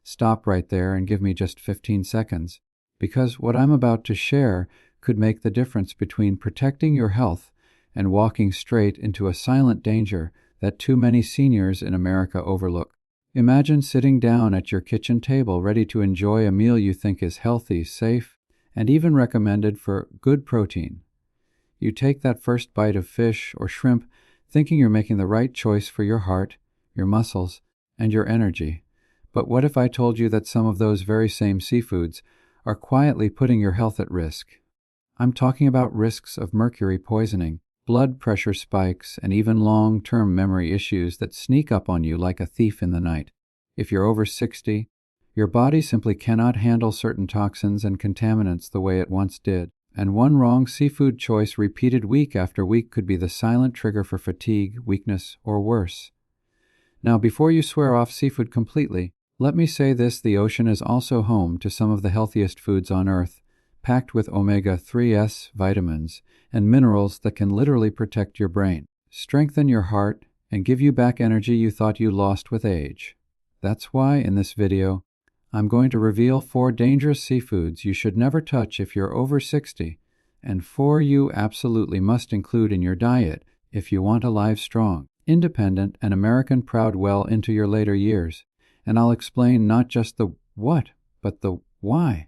Stop right there and give me just 15 seconds, because what I'm about to share could make the difference between protecting your health and walking straight into a silent danger that too many seniors in America overlook. Imagine sitting down at your kitchen table ready to enjoy a meal you think is healthy, safe, and even recommended for good protein. You take that first bite of fish or shrimp thinking you're making the right choice for your heart, your muscles, and your energy. But what if I told you that some of those very same seafoods are quietly putting your health at risk? I'm talking about risks of mercury poisoning, blood pressure spikes, and even long-term memory issues that sneak up on you like a thief in the night. If you're over 60, your body simply cannot handle certain toxins and contaminants the way it once did, and one wrong seafood choice repeated week after week could be the silent trigger for fatigue, weakness, or worse. Now, before you swear off seafood completely, let me say this: the ocean is also home to some of the healthiest foods on Earth, packed with omega-3s vitamins and minerals that can literally protect your brain, strengthen your heart, and give you back energy you thought you lost with age. That's why, in this video, I'm going to reveal 4 dangerous seafoods you should never touch if you're over 60, and 4 you absolutely must include in your diet if you want to live strong, independent, and American proud well into your later years. And I'll explain not just the what, but the why.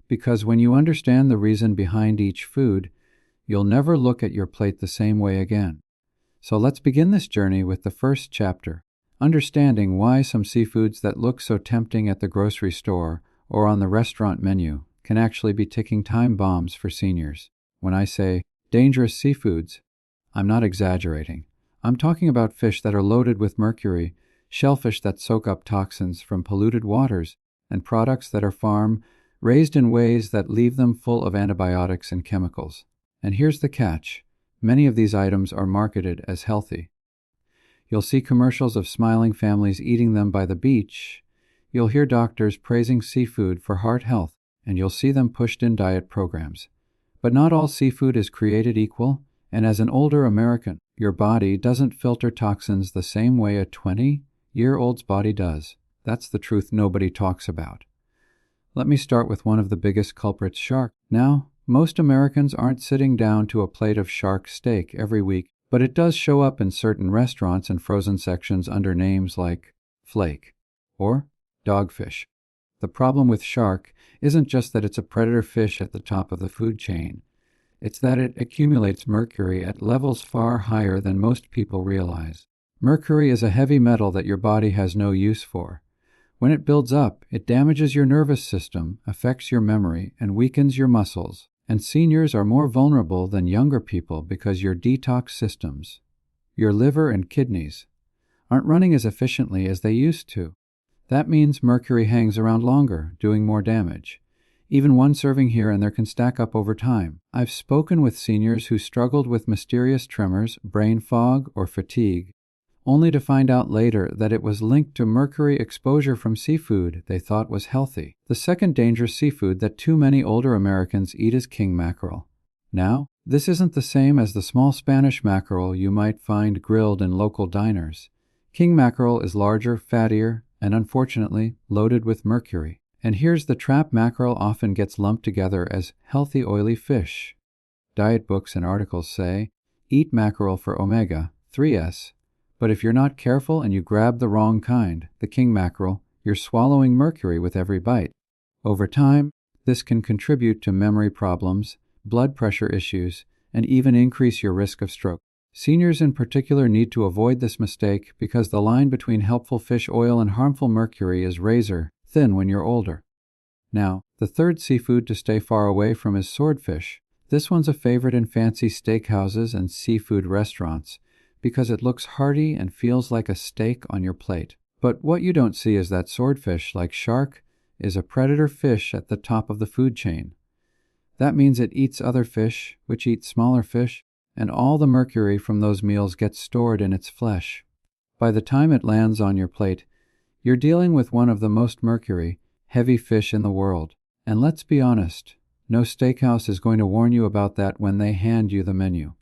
Because when you understand the reason behind each food, you'll never look at your plate the same way again. So let's begin this journey with the first chapter, understanding why some seafoods that look so tempting at the grocery store or on the restaurant menu can actually be ticking time bombs for seniors. When I say dangerous seafoods, I'm not exaggerating. I'm talking about fish that are loaded with mercury, shellfish that soak up toxins from polluted waters, and products that are farm-raised in ways that leave them full of antibiotics and chemicals. And here's the catch: many of these items are marketed as healthy. You'll see commercials of smiling families eating them by the beach. You'll hear doctors praising seafood for heart health, and you'll see them pushed in diet programs. But not all seafood is created equal, and as an older American, your body doesn't filter toxins the same way a 20-year-old's body does. That's the truth nobody talks about. Let me start with one of the biggest culprits: shark. Now, most Americans aren't sitting down to a plate of shark steak every week, but it does show up in certain restaurants and frozen sections under names like flake or dogfish. The problem with shark isn't just that it's a predator fish at the top of the food chain. It's that it accumulates mercury at levels far higher than most people realize. Mercury is a heavy metal that your body has no use for. When it builds up, it damages your nervous system, affects your memory, and weakens your muscles. And seniors are more vulnerable than younger people because your detox systems, your liver and kidneys, aren't running as efficiently as they used to. That means mercury hangs around longer, doing more damage. Even one serving here and there can stack up over time. I've spoken with seniors who struggled with mysterious tremors, brain fog, or fatigue, only to find out later that it was linked to mercury exposure from seafood they thought was healthy. The second dangerous seafood that too many older Americans eat is king mackerel. Now, this isn't the same as the small Spanish mackerel you might find grilled in local diners. King mackerel is larger, fattier, and unfortunately loaded with mercury. And here's the trap: mackerel often gets lumped together as healthy oily fish. Diet books and articles say, eat mackerel for omega-3s. But if you're not careful and you grab the wrong kind, the king mackerel, you're swallowing mercury with every bite. Over time, this can contribute to memory problems, blood pressure issues, and even increase your risk of stroke. Seniors in particular need to avoid this mistake because the line between helpful fish oil and harmful mercury is razor thin when you're older. Now, the third seafood to stay far away from is swordfish. This one's a favorite in fancy steakhouses and seafood restaurants, because it looks hearty and feels like a steak on your plate. But what you don't see is that swordfish, like shark, is a predator fish at the top of the food chain. That means it eats other fish, which eat smaller fish, and all the mercury from those meals gets stored in its flesh. By the time it lands on your plate, you're dealing with one of the most mercury, heavy fish in the world. And let's be honest, no steakhouse is going to warn you about that when they hand you the menu.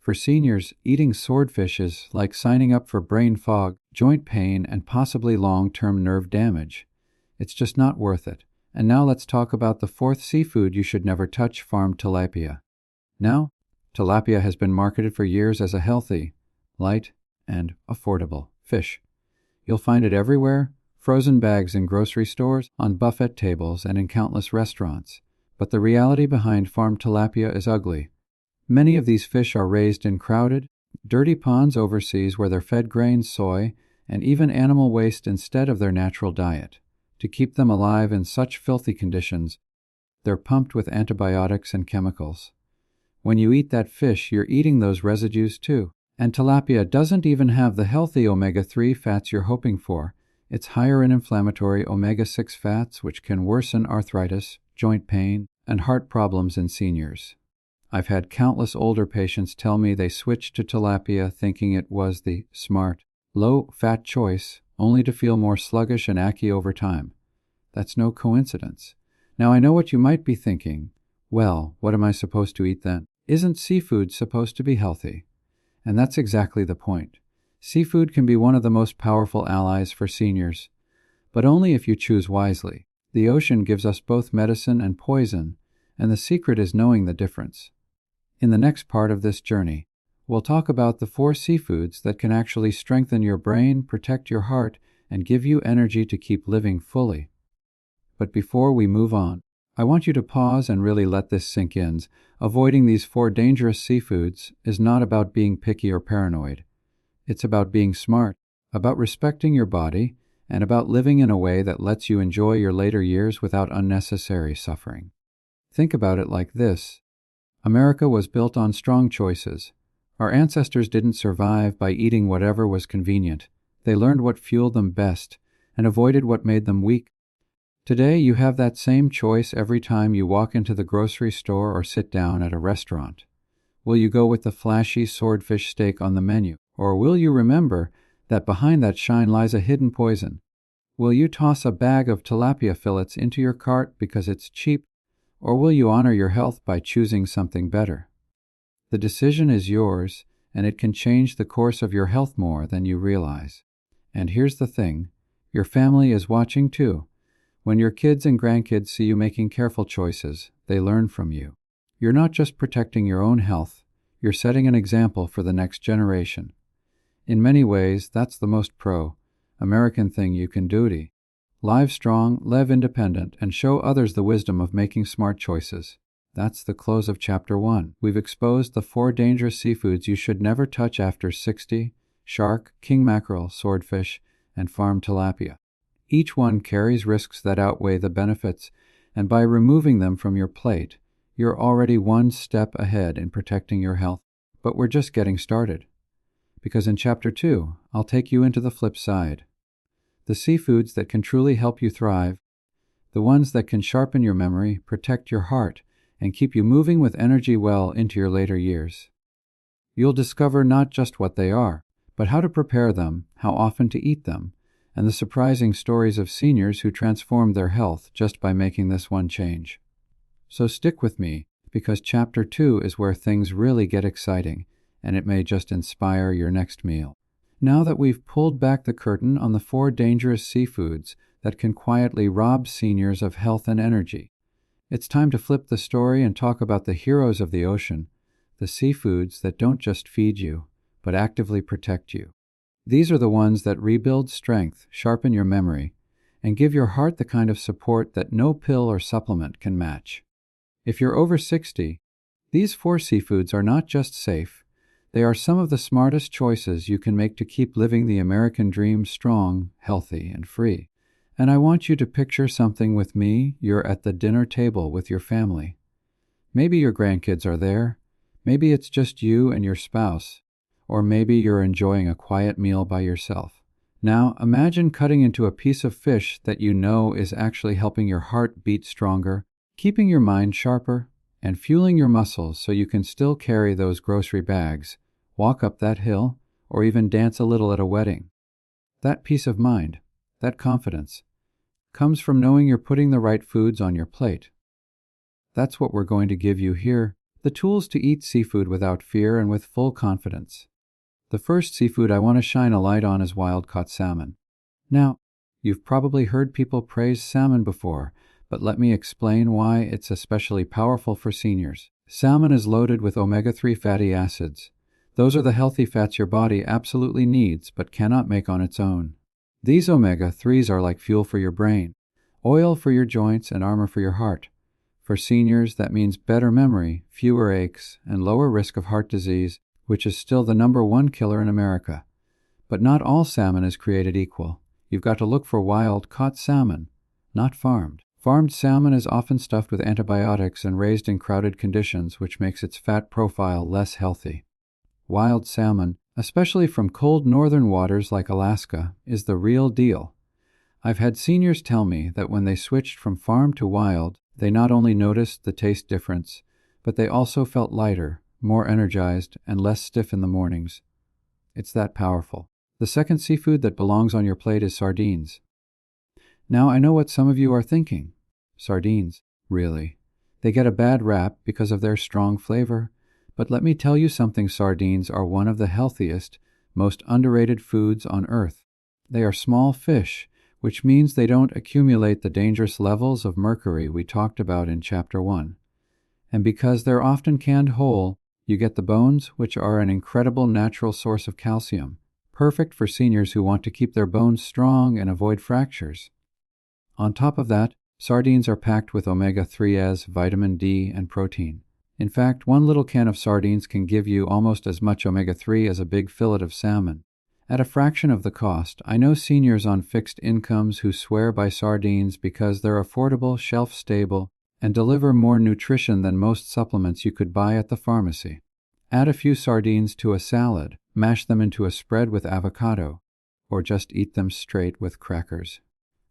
For seniors, eating swordfish is like signing up for brain fog, joint pain, and possibly long-term nerve damage. It's just not worth it. And now let's talk about the fourth seafood you should never touch, farmed tilapia. Now, tilapia has been marketed for years as a healthy, light, and affordable fish. You'll find it everywhere, frozen bags in grocery stores, on buffet tables, and in countless restaurants. But the reality behind farmed tilapia is ugly. Many of these fish are raised in crowded, dirty ponds overseas where they're fed grains, soy, and even animal waste instead of their natural diet. To keep them alive in such filthy conditions, they're pumped with antibiotics and chemicals. When you eat that fish, you're eating those residues too. And tilapia doesn't even have the healthy omega-3 fats you're hoping for. It's higher in inflammatory omega-6 fats, which can worsen arthritis, joint pain, and heart problems in seniors. I've had countless older patients tell me they switched to tilapia thinking it was the smart, low-fat choice, only to feel more sluggish and achy over time. That's no coincidence. Now I know what you might be thinking. Well, what am I supposed to eat then? Isn't seafood supposed to be healthy? And that's exactly the point. Seafood can be one of the most powerful allies for seniors, but only if you choose wisely. The ocean gives us both medicine and poison, and the secret is knowing the difference. In the next part of this journey, we'll talk about the 4 seafoods that can actually strengthen your brain, protect your heart, and give you energy to keep living fully. But before we move on, I want you to pause and really let this sink in. Avoiding these 4 dangerous seafoods is not about being picky or paranoid. It's about being smart, about respecting your body, and about living in a way that lets you enjoy your later years without unnecessary suffering. Think about it like this. America was built on strong choices. Our ancestors didn't survive by eating whatever was convenient. They learned what fueled them best and avoided what made them weak. Today, you have that same choice every time you walk into the grocery store or sit down at a restaurant. Will you go with the flashy swordfish steak on the menu? Or will you remember that behind that shine lies a hidden poison? Will you toss a bag of tilapia fillets into your cart because it's cheap? Or will you honor your health by choosing something better? The decision is yours, and it can change the course of your health more than you realize. And here's the thing, your family is watching too. When your kids and grandkids see you making careful choices, they learn from you. You're not just protecting your own health, you're setting an example for the next generation. In many ways, that's the most pro-American thing you can do. Live strong, live independent, and show others the wisdom of making smart choices. That's the close of Chapter 1. We've exposed the 4 dangerous seafoods you should never touch after 60: shark, king mackerel, swordfish, and farmed tilapia. Each one carries risks that outweigh the benefits, and by removing them from your plate, you're already one step ahead in protecting your health. But we're just getting started. Because in Chapter 2, I'll take you into the flip side. The seafoods that can truly help you thrive, the ones that can sharpen your memory, protect your heart, and keep you moving with energy well into your later years. You'll discover not just what they are, but how to prepare them, how often to eat them, and the surprising stories of seniors who transformed their health just by making this one change. So stick with me, because Chapter 2 is where things really get exciting, and it may just inspire your next meal. Now that we've pulled back the curtain on the 4 dangerous seafoods that can quietly rob seniors of health and energy, it's time to flip the story and talk about the heroes of the ocean, the seafoods that don't just feed you, but actively protect you. These are the ones that rebuild strength, sharpen your memory, and give your heart the kind of support that no pill or supplement can match. If you're over 60, these 4 seafoods are not just safe, they are some of the smartest choices you can make to keep living the American dream strong, healthy, and free. And I want you to picture something with me. You're at the dinner table with your family. Maybe your grandkids are there. Maybe it's just you and your spouse. Or maybe you're enjoying a quiet meal by yourself. Now, imagine cutting into a piece of fish that you know is actually helping your heart beat stronger, keeping your mind sharper, and fueling your muscles so you can still carry those grocery bags, walk up that hill, or even dance a little at a wedding. That peace of mind, that confidence, comes from knowing you're putting the right foods on your plate. That's what we're going to give you here. the tools to eat seafood without fear and with full confidence. The first seafood I want to shine a light on is wild-caught salmon. Now, you've probably heard people praise salmon before, but let me explain why it's especially powerful for seniors. Salmon is loaded with omega-3 fatty acids. Those are the healthy fats your body absolutely needs but cannot make on its own. These omega-3s are like fuel for your brain, oil for your joints, and armor for your heart. For seniors, that means better memory, fewer aches, and lower risk of heart disease, which is still the #1 killer in America. But not all salmon is created equal. You've got to look for wild-caught salmon, not farmed. Farmed salmon is often stuffed with antibiotics and raised in crowded conditions, which makes its fat profile less healthy. Wild salmon, especially from cold northern waters like Alaska, is the real deal. I've had seniors tell me that when they switched from farm to wild, they not only noticed the taste difference, but they also felt lighter, more energized, and less stiff in the mornings. It's that powerful. The second seafood that belongs on your plate is sardines. Now, I know what some of you are thinking. Sardines, really? They get a bad rap because of their strong flavor, but let me tell you something, sardines are one of the healthiest, most underrated foods on Earth. They are small fish, which means they don't accumulate the dangerous levels of mercury we talked about in Chapter 1. And because they're often canned whole, you get the bones, which are an incredible natural source of calcium, perfect for seniors who want to keep their bones strong and avoid fractures. On top of that, sardines are packed with omega-3s, vitamin D, and protein. In fact, one little can of sardines can give you almost as much omega-3 as a big fillet of salmon. At a fraction of the cost, I know seniors on fixed incomes who swear by sardines because they're affordable, shelf-stable, and deliver more nutrition than most supplements you could buy at the pharmacy. Add a few sardines to a salad, mash them into a spread with avocado, or just eat them straight with crackers.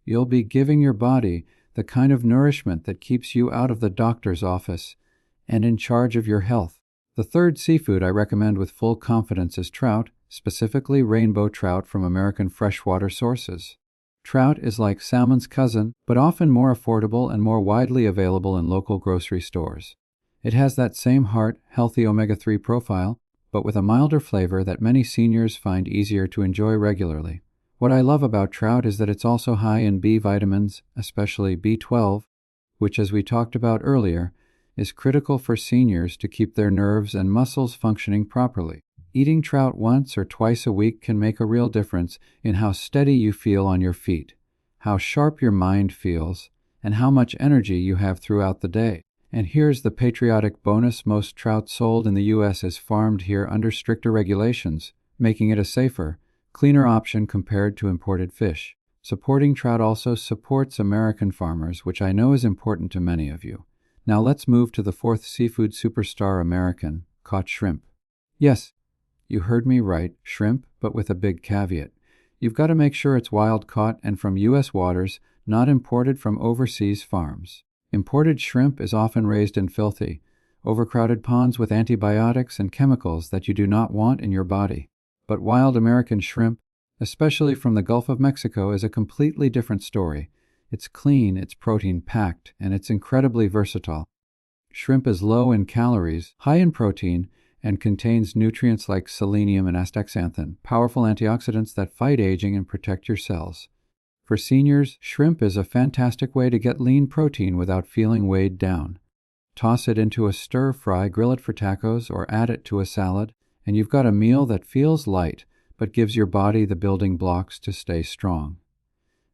You'll be giving your body the kind of nourishment that keeps you out of the doctor's office and in charge of your health. The third seafood I recommend with full confidence is trout, specifically rainbow trout from American freshwater sources. Trout is like salmon's cousin, but often more affordable and more widely available in local grocery stores. It has that same heart, healthy omega-3 profile, but with a milder flavor that many seniors find easier to enjoy regularly. What I love about trout is that it's also high in B vitamins, especially B12, which, as we talked about earlier, is critical for seniors to keep their nerves and muscles functioning properly. Eating trout once or twice a week can make a real difference in how steady you feel on your feet, how sharp your mind feels, and how much energy you have throughout the day. And here's the patriotic bonus: most trout sold in the U.S. is farmed here under stricter regulations, making it a safer, cleaner option compared to imported fish. Supporting trout also supports American farmers, which I know is important to many of you. Now let's move to the fourth seafood superstar, American, caught shrimp. Yes, you heard me right, shrimp, but with a big caveat. You've got to make sure it's wild-caught and from U.S. waters, not imported from overseas farms. Imported shrimp is often raised in filthy, overcrowded ponds with antibiotics and chemicals that you do not want in your body. But wild American shrimp, especially from the Gulf of Mexico, is a completely different story. It's clean, it's protein-packed, and it's incredibly versatile. Shrimp is low in calories, high in protein, and contains nutrients like selenium and astaxanthin, powerful antioxidants that fight aging and protect your cells. For seniors, shrimp is a fantastic way to get lean protein without feeling weighed down. Toss it into a stir-fry, grill it for tacos, or add it to a salad, and you've got a meal that feels light, but gives your body the building blocks to stay strong.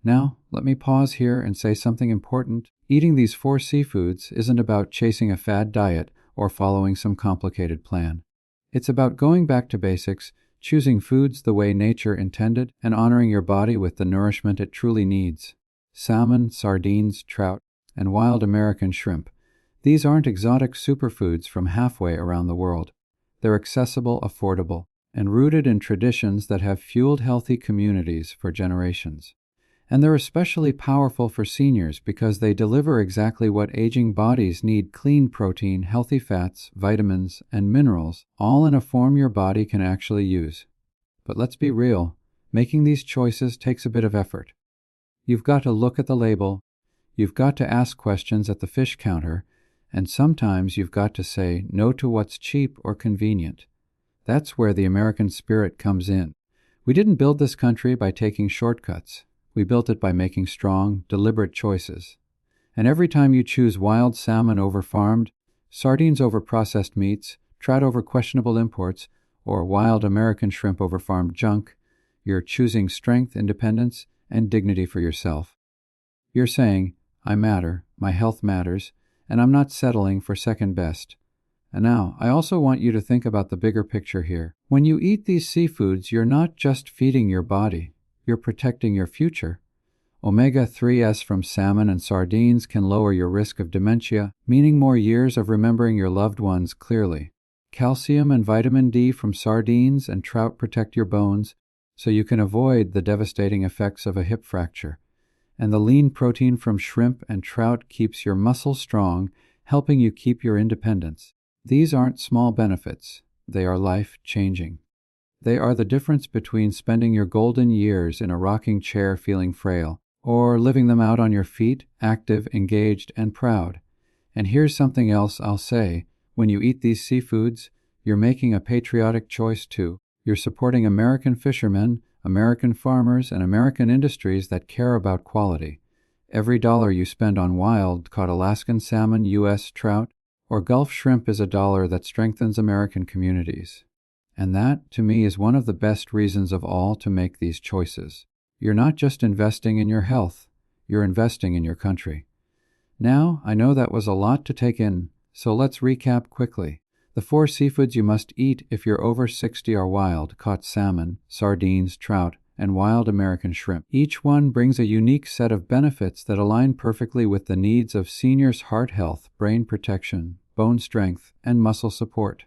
Now, let me pause here and say something important. Eating these 4 seafoods isn't about chasing a fad diet or following some complicated plan. It's about going back to basics, choosing foods the way nature intended, and honoring your body with the nourishment it truly needs. Salmon, sardines, trout, and wild American shrimp. These aren't exotic superfoods from halfway around the world. They're accessible, affordable, and rooted in traditions that have fueled healthy communities for generations. And they're especially powerful for seniors because they deliver exactly what aging bodies need: clean protein, healthy fats, vitamins, and minerals, all in a form your body can actually use. But let's be real, making these choices takes a bit of effort. You've got to look at the label, you've got to ask questions at the fish counter, And sometimes you've got to say no to what's cheap or convenient. That's where the American spirit comes in. We didn't build this country by taking shortcuts. We built it by making strong, deliberate choices. And every time you choose wild salmon over farmed, sardines over processed meats, trout over questionable imports, or wild American shrimp over farmed junk, you're choosing strength, independence, and dignity for yourself. You're saying, I matter, my health matters, and I'm not settling for second best. And now, I also want you to think about the bigger picture here. When you eat these seafoods, you're not just feeding your body, you're protecting your future. Omega-3s from salmon and sardines can lower your risk of dementia, meaning more years of remembering your loved ones clearly. Calcium and vitamin D from sardines and trout protect your bones, so you can avoid the devastating effects of a hip fracture. And the lean protein from shrimp and trout keeps your muscles strong, helping you keep your independence. These aren't small benefits. They are life-changing. They are the difference between spending your golden years in a rocking chair feeling frail, or living them out on your feet, active, engaged, and proud. And here's something else I'll say. When you eat these seafoods, you're making a patriotic choice too. You're supporting American fishermen, American farmers, and American industries that care about quality. Every dollar you spend on wild-caught Alaskan salmon, U.S. trout, or Gulf shrimp is a dollar that strengthens American communities. And that, to me, is one of the best reasons of all to make these choices. You're not just investing in your health, you're investing in your country. Now, I know that was a lot to take in, so let's recap quickly. The 4 seafoods you must eat if you're over 60 are wild-caught salmon, sardines, trout, and wild American shrimp. Each one brings a unique set of benefits that align perfectly with the needs of seniors' heart health, brain protection, bone strength, and muscle support.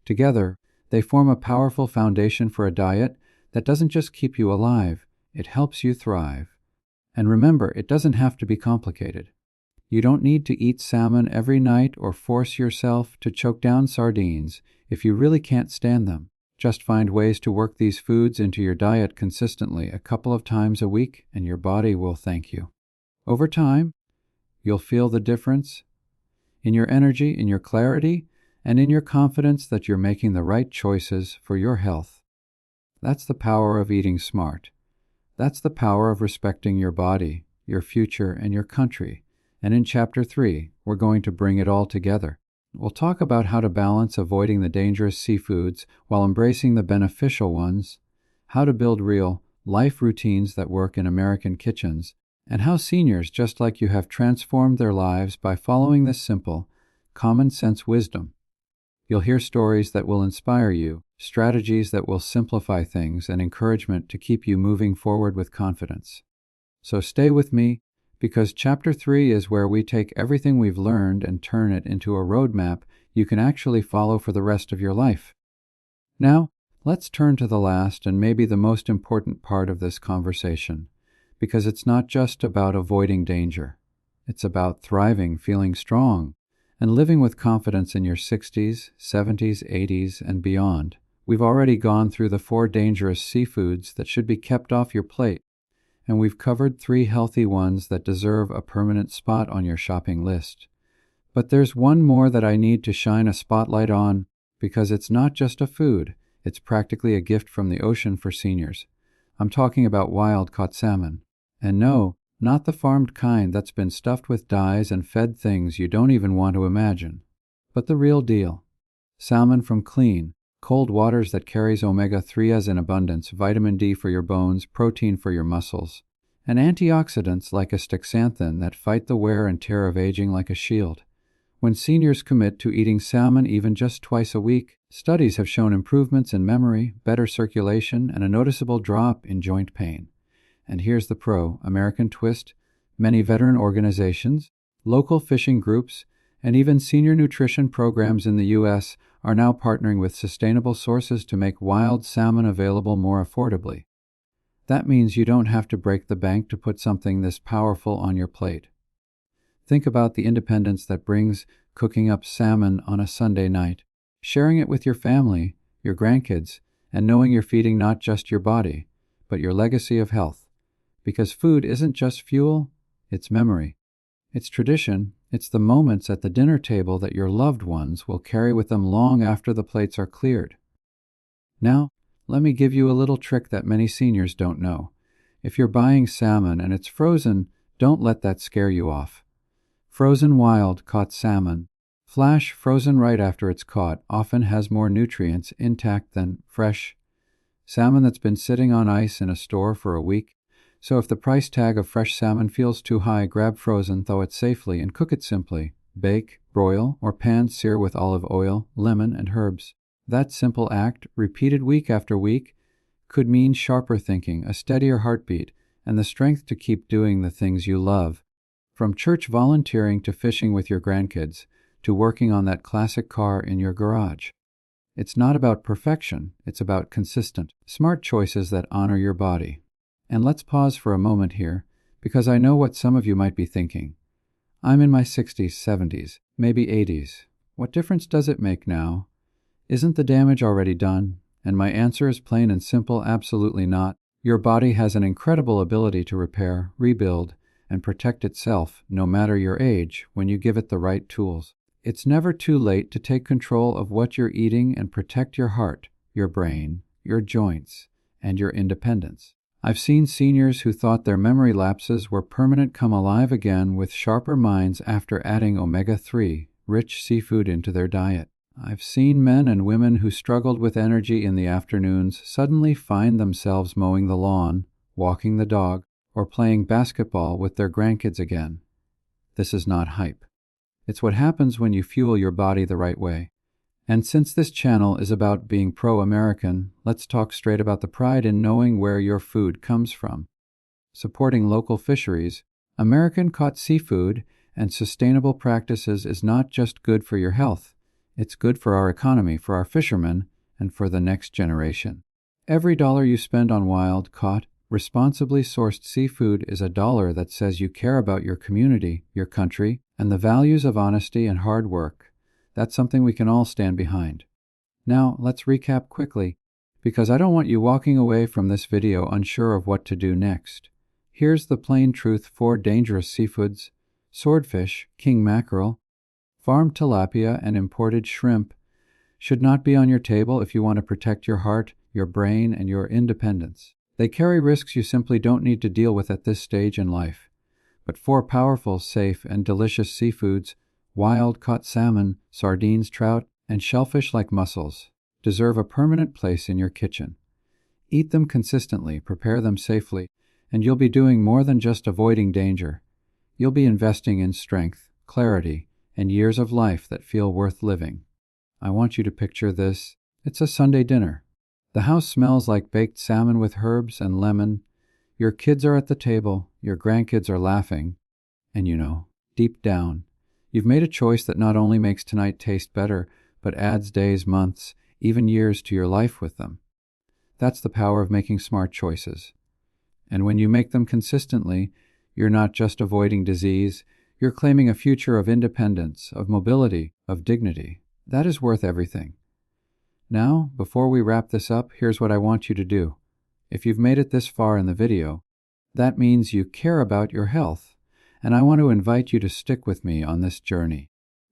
Together, they form a powerful foundation for a diet that doesn't just keep you alive, it helps you thrive. And remember, it doesn't have to be complicated. You don't need to eat salmon every night or force yourself to choke down sardines if you really can't stand them. Just find ways to work these foods into your diet consistently a couple of times a week, and your body will thank you. Over time, you'll feel the difference in your energy, in your clarity, and in your confidence that you're making the right choices for your health. That's the power of eating smart. That's the power of respecting your body, your future, and your country. And in Chapter 3, we're going to bring it all together. We'll talk about how to balance avoiding the dangerous seafoods while embracing the beneficial ones, how to build real life routines that work in American kitchens, and how seniors just like you have transformed their lives by following this simple, common-sense wisdom. You'll hear stories that will inspire you, strategies that will simplify things, and encouragement to keep you moving forward with confidence. So stay with me, because Chapter 3 is where we take everything we've learned and turn it into a roadmap you can actually follow for the rest of your life. Now, let's turn to the last and maybe the most important part of this conversation, because it's not just about avoiding danger. It's about thriving, feeling strong, and living with confidence in your 60s, 70s, 80s, and beyond. We've already gone through the 4 dangerous seafoods that should be kept off your plate, and we've covered 3 healthy ones that deserve a permanent spot on your shopping list. But there's one more that I need to shine a spotlight on, because it's not just a food, it's practically a gift from the ocean for seniors. I'm talking about wild-caught salmon. And no, not the farmed kind that's been stuffed with dyes and fed things you don't even want to imagine, but the real deal. Salmon from clean, cold waters that carries omega-3s in abundance, vitamin D for your bones, protein for your muscles, and antioxidants like astaxanthin that fight the wear and tear of aging like a shield. When seniors commit to eating salmon even just twice a week, studies have shown improvements in memory, better circulation, and a noticeable drop in joint pain. And here's the American twist: many veteran organizations, local fishing groups, and even senior nutrition programs in the U.S. are now partnering with sustainable sources to make wild salmon available more affordably. That means you don't have to break the bank to put something this powerful on your plate. Think about the independence that brings cooking up salmon on a Sunday night, sharing it with your family, your grandkids, and knowing you're feeding not just your body, but your legacy of health. Because food isn't just fuel, it's memory, it's tradition, It's the moments at the dinner table that your loved ones will carry with them long after the plates are cleared. Now, let me give you a little trick that many seniors don't know. If you're buying salmon and it's frozen, don't let that scare you off. Frozen wild caught salmon, flash frozen right after it's caught, often has more nutrients intact than fresh salmon that's been sitting on ice in a store for a week. So if the price tag of fresh salmon feels too high, grab frozen, thaw it safely, and cook it simply. Bake, broil, or pan-sear with olive oil, lemon, and herbs. That simple act, repeated week after week, could mean sharper thinking, a steadier heartbeat, and the strength to keep doing the things you love. From church volunteering to fishing with your grandkids, to working on that classic car in your garage. It's not about perfection, it's about consistent, smart choices that honor your body. And let's pause for a moment here, because I know what some of you might be thinking. I'm in my 60s, 70s, maybe 80s. What difference does it make now? Isn't the damage already done? And my answer is plain and simple, absolutely not. Your body has an incredible ability to repair, rebuild, and protect itself, no matter your age, when you give it the right tools. It's never too late to take control of what you're eating and protect your heart, your brain, your joints, and your independence. I've seen seniors who thought their memory lapses were permanent come alive again with sharper minds after adding omega-3, rich seafood into their diet. I've seen men and women who struggled with energy in the afternoons suddenly find themselves mowing the lawn, walking the dog, or playing basketball with their grandkids again. This is not hype. It's what happens when you fuel your body the right way. And since this channel is about being pro-American, let's talk straight about the pride in knowing where your food comes from. Supporting local fisheries, American-caught seafood, and sustainable practices is not just good for your health. It's good for our economy, for our fishermen, and for the next generation. Every dollar you spend on wild, caught, responsibly sourced seafood is a dollar that says you care about your community, your country, and the values of honesty and hard work. That's something we can all stand behind. Now, let's recap quickly, because I don't want you walking away from this video unsure of what to do next. Here's the plain truth: 4 dangerous seafoods: swordfish, king mackerel, farmed tilapia, and imported shrimp should not be on your table if you want to protect your heart, your brain, and your independence. They carry risks you simply don't need to deal with at this stage in life. But 4 powerful, safe, and delicious seafoods, wild-caught salmon, sardines, trout, and shellfish like mussels, deserve a permanent place in your kitchen. Eat them consistently, prepare them safely, and you'll be doing more than just avoiding danger. You'll be investing in strength, clarity, and years of life that feel worth living. I want you to picture this. It's a Sunday dinner. The house smells like baked salmon with herbs and lemon. Your kids are at the table, your grandkids are laughing, and deep down, you've made a choice that not only makes tonight taste better, but adds days, months, even years to your life with them. That's the power of making smart choices. And when you make them consistently, you're not just avoiding disease, you're claiming a future of independence, of mobility, of dignity. That is worth everything. Now, before we wrap this up, here's what I want you to do. If you've made it this far in the video, that means you care about your health, and I want to invite you to stick with me on this journey.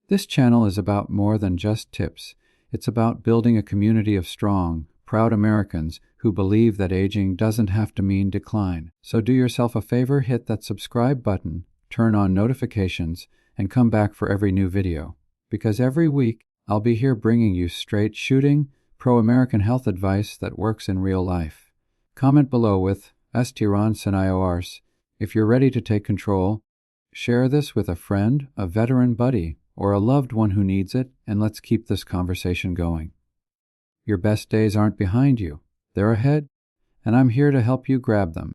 This channel is about more than just tips. It's about building a community of strong, proud Americans who believe that aging doesn't have to mean decline. So do yourself a favor, hit that subscribe button, turn on notifications, and come back for every new video. Because every week, I'll be here bringing you straight-shooting, pro-American health advice that works in real life. Comment below with Estiran Seniors if you're ready to take control. Share this with a friend, a veteran buddy, or a loved one who needs it, and let's keep this conversation going. Your best days aren't behind you. They're ahead, and I'm here to help you grab them.